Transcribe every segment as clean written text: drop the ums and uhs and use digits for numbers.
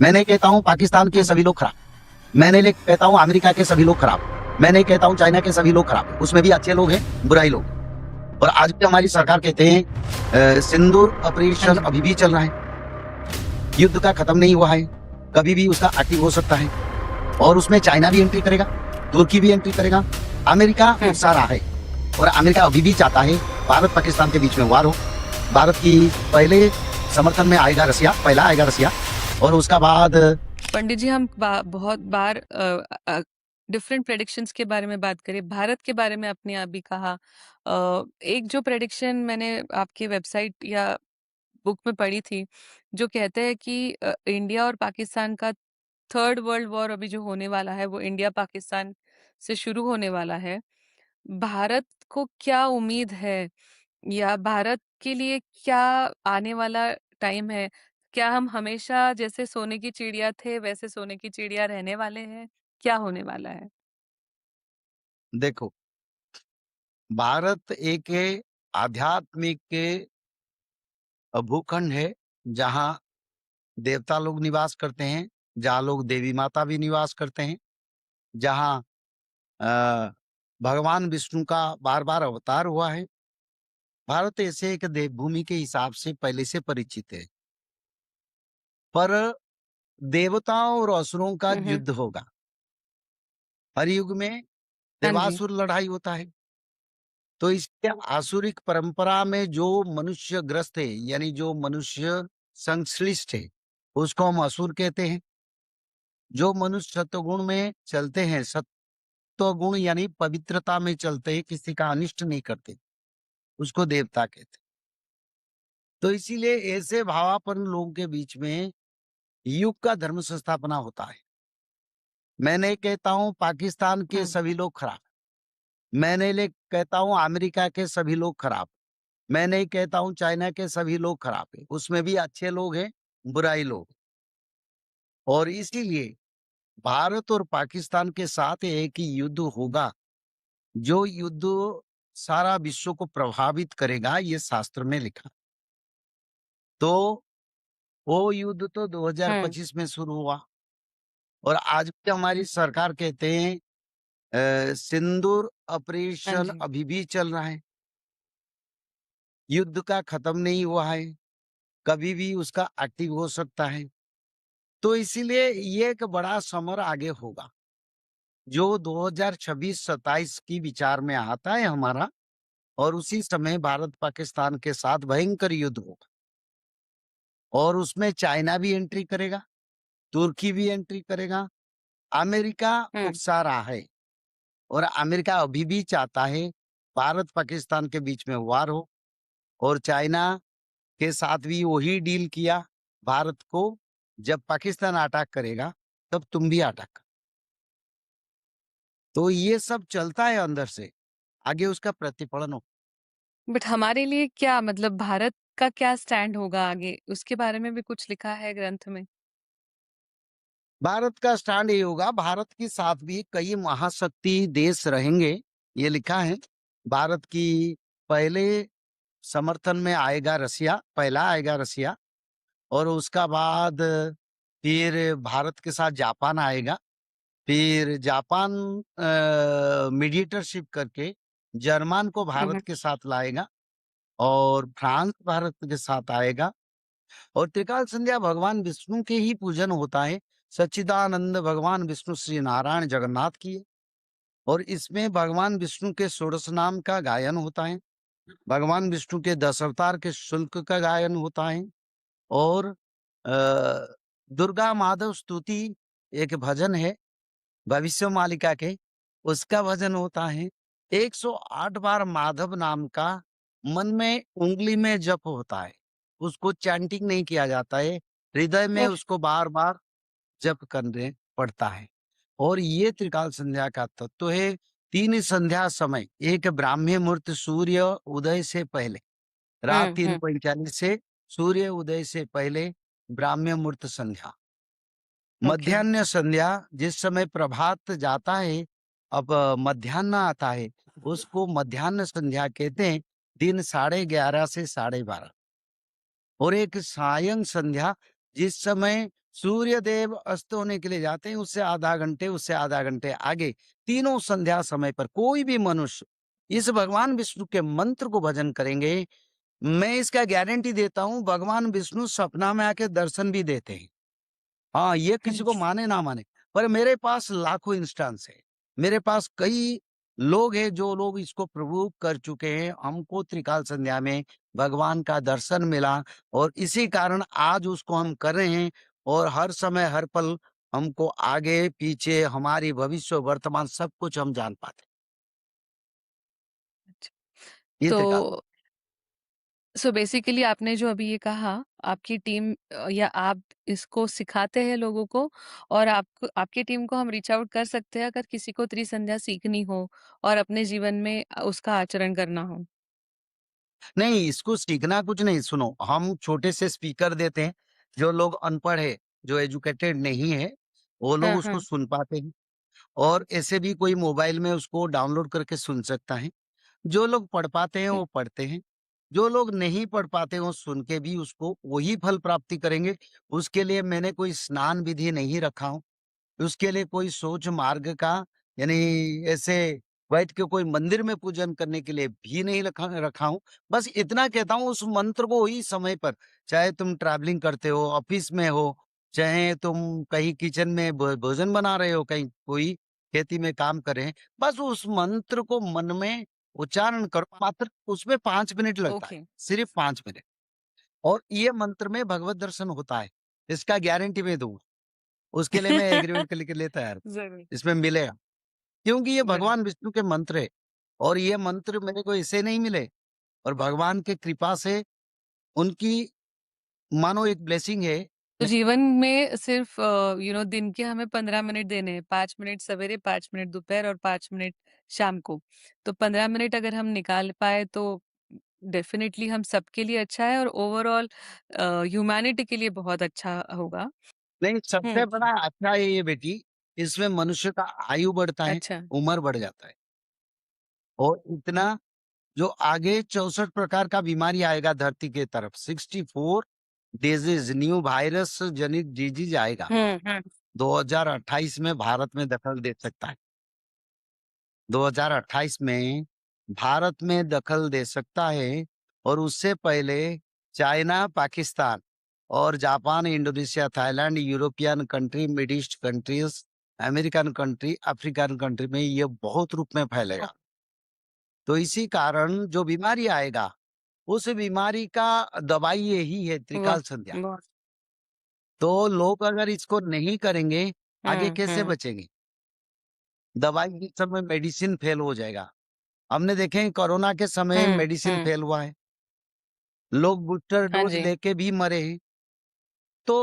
मैं नहीं कहता हूँ पाकिस्तान के सभी लोग खराब, मैं नहीं कहता हूँ अमेरिका के सभी लोग खराब, मैं नहीं कहता हूँ चाइना के सभी लोग खराब, उसमें भी अच्छे लोग हैं, बुराई लोग। और आज भी हमारी सरकार कहते हैं सिंदूर हाँ ऑपरेशन जी। अभी भी चल रहा है, युद्ध का खत्म नहीं हुआ है, कभी भी उसका एक्टिव हो सकता है। और उसमें चाइना भी एंट्री करेगा, तुर्की भी एंट्री करेगा, अमेरिका उकसा रहा है। और अमेरिका अभी भी चाहता है भारत पाकिस्तान के बीच में वार हो। भारत की पहले समर्थन में आएगा रसिया, पहला आएगा रसिया, और उसका बाद पंडित जी हम बहुत बार डिफरेंट प्रेडिक्शंस के बारे में बात करें, भारत के बारे में आपने अभी कहा। एक जो प्रेडिक्शन मैंने आपकी वेबसाइट या बुक में पढ़ी थी, जो कहते हैं कि इंडिया और पाकिस्तान का थर्ड वर्ल्ड वॉर अभी जो होने वाला है वो इंडिया पाकिस्तान से शुरू होने वाला है। भारत को क्या उम्मीद है, या भारत के लिए क्या आने वाला टाइम है? क्या हम हमेशा जैसे सोने की चिड़िया थे वैसे सोने की चिड़िया रहने वाले हैं? क्या होने वाला है? देखो, भारत एक आध्यात्मिक भूखंड है, जहाँ देवता लोग निवास करते हैं, जहाँ लोग देवी माता भी निवास करते हैं, जहाँ अ, भगवान विष्णु का बार-बार अवतार हुआ है। भारत ऐसे एक देवभूमि के हिसाब से पहले से परिचित है। पर देवताओं और असुरों का हम्म। युद्ध होगा। हर युग में हाँ जी। देवासुर लड़ाई होता है। तो इसके आसुरिक परंपरा में जो मनुष्य ग्रस्त है, यानी जो मनुष्य संश्लिष्ट है, उसको हम असुर कहते हैं। जो मनुष्य सत्वगुण में चलते हैं, सत्वगुण यानी पवित्रता में चलते हैं, किसी का अनिष्ट नहीं करते, उसको देवता कहते हैं। तो इसीलिए ऐसे भावापन्न लोगों के बीच में युग का धर्म संस्थापना होता है। मैं नहीं कहता हूँ पाकिस्तान के हम्म। सभी लोग खराब, मैं नहीं कहता हूँ अमेरिका के सभी लोग खराब, मैं नहीं कहता हूँ चाइना के सभी लोग खराब है, उसमें भी अच्छे लोग हैं, बुराई लोग। और इसीलिए भारत और पाकिस्तान के साथ एक ही युद्ध होगा, जो युद्ध सारा विश्व को प्रभावित करेगा, ये शास्त्र में लिखा। तो वो युद्ध तो हम्म। 2025 में शुरू हुआ, और आज भी हमारी सरकार कहते हैं सिंदूर हाँ ऑपरेशन जी। अभी भी चल रहा है, युद्ध का खत्म नहीं हुआ है, कभी भी उसका एक्टिव हो सकता है। तो इसीलिए ये एक बड़ा समर आगे होगा, जो 2026-27 की विचार में आता है हमारा, और उसी समय भारत पाकिस्तान के साथ भयंकर युद्ध होगा। और उसमें चाइना भी एंट्री करेगा, तुर्की भी एंट्री करेगा, अमेरिका हम्म। उकसा रहा है। और अमेरिका अभी भी चाहता है भारत पाकिस्तान के बीच में वार हो। और चाइना के साथ भी वही डील किया भारत को, जब पाकिस्तान अटैक करेगा तब तुम भी अटैक करो। तो ये सब चलता है अंदर से, आगे उसका प्रतिफलन हो। बट हमारे लिए क्या, मतलब भारत का क्या स्टैंड होगा आगे, उसके बारे में भी कुछ लिखा है ग्रंथ में? भारत का स्टैंड ये होगा, भारत के साथ भी कई महाशक्ति देश रहेंगे, ये लिखा है। भारत की पहले समर्थन में आएगा रसिया, पहला आएगा रसिया, और उसका बाद फिर भारत के साथ जापान आएगा। फिर जापान मीडिएटरशिप करके जर्मन को भारत हम्म। के साथ लाएगा, और फ्रांस भारत के साथ आएगा। और त्रिकाल संध्या भगवान विष्णु के ही पूजन होता है, सच्चिदानंद भगवान विष्णु श्री नारायण जगन्नाथ की है। और इसमें भगवान विष्णु के षोडश नाम का गायन होता है, भगवान विष्णु के 10 अवतार के शुल्क का गायन होता है। और दुर्गा माधव स्तुति एक भजन है भविष्य मालिका के, उसका भजन होता है। 108 बार माधव नाम का मन में उंगली में जप होता है, उसको चैंटिंग नहीं किया जाता है, हृदय में और उसको बार बार जप करने पड़ता है। और ये त्रिकाल संध्या का तत्व है। 3 संध्या समय, एक ब्राह्मी मुहूर्त सूर्य उदय से पहले, रात हम्म। 3:45 से सूर्य उदय से पहले ब्राह्मी मुहूर्त संध्या, ओके। मध्याह्न संध्या जिस समय प्रभात जाता है, अब मध्याह्न आता है, उसको मध्याह्न संध्या कहते हैं, दिन 11:30 से 12:30। और एक सायं संध्या, जिस समय सूर्य देव अस्त होने के लिए जाते हैं, उससे आधा घंटे आगे, तीनों संध्या समय पर कोई भी मनुष्य इस भगवान विष्णु के मंत्र को भजन करेंगे, मैं इसका गारंटी देता हूँ, भगवान विष्णु सपना में आके दर्शन भी देते हैं। हाँ, ये हाँ किसी को जी। माने ना माने, पर मेरे पास लाखों इंस्टेंस है। मेरे पास कई लोग हैं जो लोग इसको प्रभु कर चुके हैं। हमको त्रिकाल संध्या में भगवान का दर्शन मिला और इसी कारण आज उसको हम कर रहे हैं और हर समय, हर पल हमको आगे, पीछे, हमारी भविष्य, वर्तमान सब कुछ हम जान पाते हैं। अच्छा। ये तो त्रिकाल सो बेसिकली आपने जो अभी ये कहा, आपकी टीम या आप इसको सिखाते हैं लोगों को, और आपको आपकी टीम को हम रीच आउट कर सकते हैं अगर किसी को त्रिसंध्या सीखनी हो और अपने जीवन में उसका आचरण करना हो। नहीं, इसको सीखना कुछ नहीं, सुनो, हम छोटे से स्पीकर देते हैं, जो लोग अनपढ़ है, जो एजुकेटेड नहीं है, वो लोग हाँ, उसको हाँ। सुन पाते हैं और ऐसे भी कोई मोबाइल में उसको डाउनलोड करके सुन सकता है। जो लोग पढ़ पाते हैं, हुँ, वो पढ़ते हैं। जो लोग नहीं पढ़ पाते, वो सुन के भी उसको वही फल प्राप्ति करेंगे। उसके लिए मैंने कोई स्नान विधि नहीं रखा हूँ। उसके लिए कोई सोच मार्ग का यानी ऐसे बैठ के कोई मंदिर में पूजन करने के लिए भी नहीं रखा रखा हूँ। बस इतना कहता हूँ उस मंत्र को वही समय पर, चाहे तुम ट्रैवलिंग करते हो, ऑफिस में हो, चाहे तुम कहीं किचन में भोजन बना रहे हो, कहीं कोई खेती में काम कर रहे हैं, बस उस मंत्र को मन में उच्चारण करो, मात्र उसमें 5 मिनट लगता है, ओके। सिर्फ 5 मिनट और ये मंत्र में भगवत दर्शन होता है। इसका गारंटी मैं दूँगा। उसके लिए मैं एग्रीमेंट के लिए तैयार हूँ। ज़रूर, इसमें मिलेगा, क्योंकि ये ज़रूर। भगवान विष्णु के मंत्र है और ये मंत्र मेरे को ऐसे नहीं मिले और भगवान की कृपा से उनकी मानो एक ब्लेसिंग है। तो जीवन में सिर्फ़ दिन के हमें 15 मिनट देने हैं, 5 मिनट सवेरे, 5 मिनट दोपहर और 5 मिनट शाम को। तो 15 मिनट अगर हम निकाल पाएँ तो डेफ़िनिटली हम सबके लिए अच्छा है और ओवरऑल ह्यूमैनिटी के लिए बहुत अच्छा होगा। नहीं, सबसे हुँ, बड़ा अच्छा है ये बेटी, इसमें मनुष्य का आयु बढ़ता है, अच्छा। उम्र बढ़ जाता है और इतना जो आगे 64 प्रकार का बीमारी आएगा धरती के तरफ, 64 डिजीज़ न्यू वायरस जनित डिजीज़ आएगा, हुँ, हुँ। 2028 में भारत में दखल दे सकता है। 2028 में भारत में दखल दे सकता है और उससे पहले चाइना, पाकिस्तान और Japan, Indonesia, Thailand, European country, mid east countries, American country, African country में ये बहुत रूप में ओ फैलेगा। तो इसी कारण जो बीमारी आएगा, उस बीमारी का दवाई यही है वाह! त्रिकाल संध्या। वाह! तो लोग अगर इसको नहीं करेंगे, आगे हुँ, कैसे हुँ। बचेंगे? दवाई के समय मेडिसिन फेल हो जाएगा। हमने देखे हैं कोरोना के समय हुँ, मेडिसिन हुँ। फेल हुआ है, लोग बूस्टर हाँ डोज़ जी। लेके भी मरे हैं। तो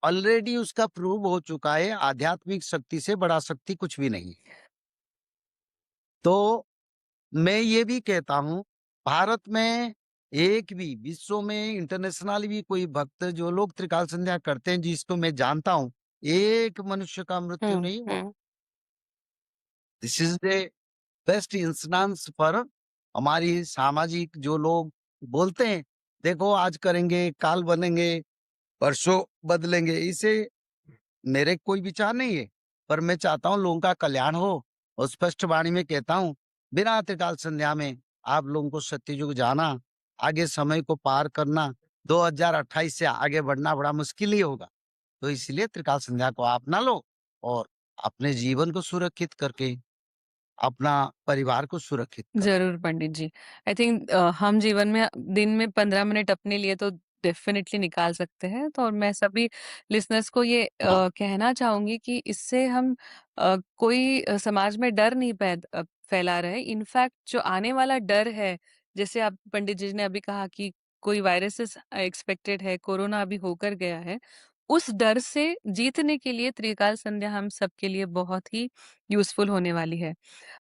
ऑलरेडी उसका प्रूव हो चुका है, आध्यात्मिक शक्ति से बड़ा शक्ति कुछ भी नहीं। तो मैं ये भी कहता हूँ, भारत में एक भी विश्व में इंटरनेशनली भी कोई भक्त जो लोग त्रिकाल संध्या करते हैं, जिसको मैं जानता हूँ, एक मनुष्य का मृत्यु हुँ, नहीं हुआ। हुँ। This is the best instance for हमारी सामाजिक जो लोग बोलते हैं, देखो आज करेंगे, काल बनेंगे, परसों बदलेंगे, इसे मेरे कोई विचार नहीं है, पर मैं चाहता हूँ लोगों का कल्याण हो और स्पष्ट वाणी में कहता हूँ, बिना त्रिकाल संध्या में आप लोगों को सत्ययुग जाना, आगे समय को पार करना, 2028 से आगे बढ़ना बड़ा मुश्किल ही होगा। तो इसलिए त्रिकाल संध्या को अपना लो और अपने जीवन को सुरक्षित करके अपना परिवार को सुरक्षित करो। ज़रूर पंडित जी। आई थिंक हम जीवन में दिन में 15 मिनट अपने लिए तो डेफ़िनिटली निकाल सकते हैं। तो और मैं सभी लिसनर्स को ये हाँ, कहना चाहूँगी कि इससे हम कोई समाज में डर नहीं फैला रहे। इनफैक्ट जो आने वाला डर है, जैसे आप पंडित जी ने अभी कहा कि कोई वायरसेस एक्सपेक्टेड है, कोरोना अभी होकर गया है। उस डर से जीतने के लिए त्रिकाल संध्या हम सबके लिए बहुत ही यूज़फुल होने वाली है।